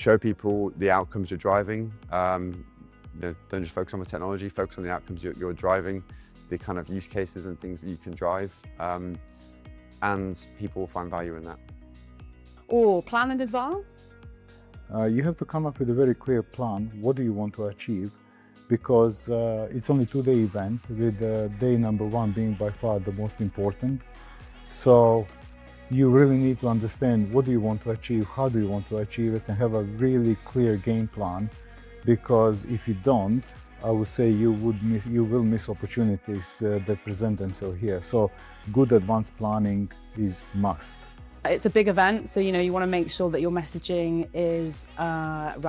show people the outcomes you're driving. Don't just focus on the technology, focus on the outcomes you're driving, the kind of use cases and things that you can drive, and people will find value in that. Or plan in advance? You have to come up with a very clear plan. What do you want to achieve? Because it's only a 2-day event, with day number 1 being by far the most important. So you really need to understand what do you want to achieve, how do you want to achieve it, and have a really clear game plan. Because if you don't, I would say you will miss opportunities that present themselves here. So good advanced planning is must. It's a big event, so you want to make sure that your messaging is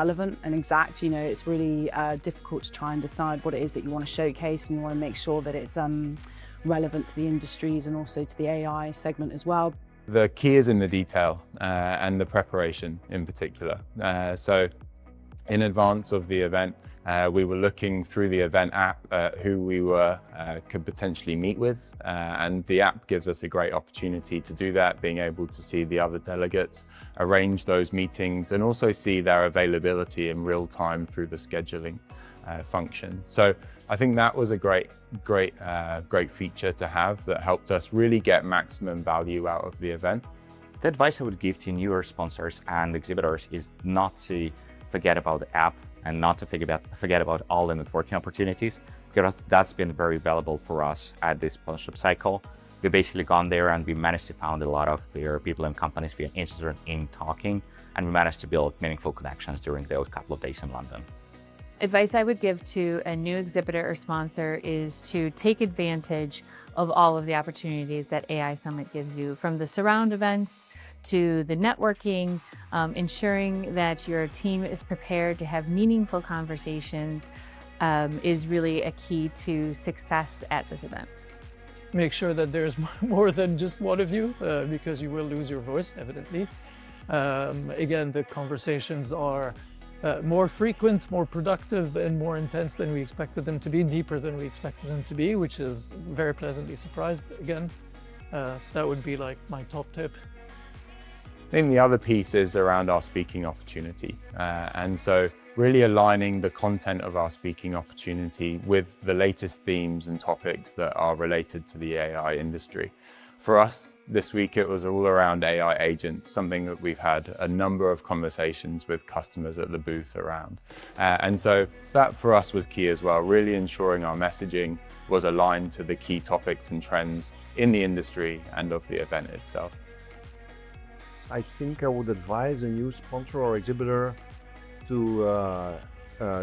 relevant and exact. It's really difficult to try and decide what it is that you want to showcase, and you want to make sure that it's relevant to the industries and also to the AI segment as well. The key is in the detail and the preparation in particular. So in advance of the event, we were looking through the event app at who we could potentially meet with, and the app gives us a great opportunity to do that, being able to see the other delegates, arrange those meetings, and also see their availability in real time through the scheduling function. So I think that was a great feature to have that helped us really get maximum value out of the event. The advice I would give to newer sponsors and exhibitors is not to forget about the app and not to forget about all the networking opportunities, because that's been very valuable for us at this sponsorship cycle. We've basically gone there and we managed to find a lot of people and companies we are interested in talking, and we managed to build meaningful connections during those couple of days in London. Advice I would give to a new exhibitor or sponsor is to take advantage of all of the opportunities that AI Summit gives you, from the surround events to the networking, ensuring that your team is prepared to have meaningful conversations is really a key to success at this event. Make sure that there's more than just one of you, because you will lose your voice, evidently. Again, the conversations are more frequent, more productive, and more intense than we expected them to be, deeper than we expected them to be, which is very pleasantly surprised again. So that would be like my top tip. I think the other piece is around our speaking opportunity. And so really aligning the content of our speaking opportunity with the latest themes and topics that are related to the AI industry. For us, this week, it was all around AI agents, something that we've had a number of conversations with customers at the booth around. And so that for us was key as well, really ensuring our messaging was aligned to the key topics and trends in the industry and of the event itself. I think I would advise a new sponsor or exhibitor to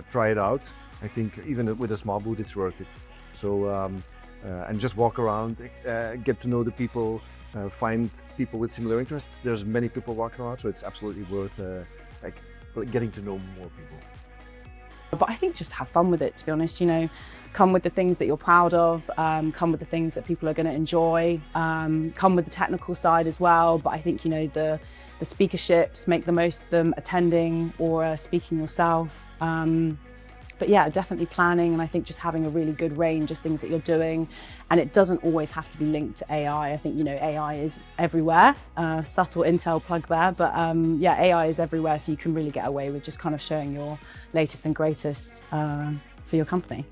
try it out. I think even with a small booth, it's worth it. So, and just walk around, get to know the people, find people with similar interests. There's many people walking around, so it's absolutely worth getting to know more people. But I think just have fun with it, to be honest. Come with the things that you're proud of, come with the things that people are going to enjoy, come with the technical side as well. But I think, the speakerships, make the most of them, attending or speaking yourself. But yeah, definitely planning, and I think just having a really good range of things that you're doing. And it doesn't always have to be linked to AI. I think, AI is everywhere. Subtle Intel plug there, but yeah, AI is everywhere, so you can really get away with just kind of showing your latest and greatest for your company.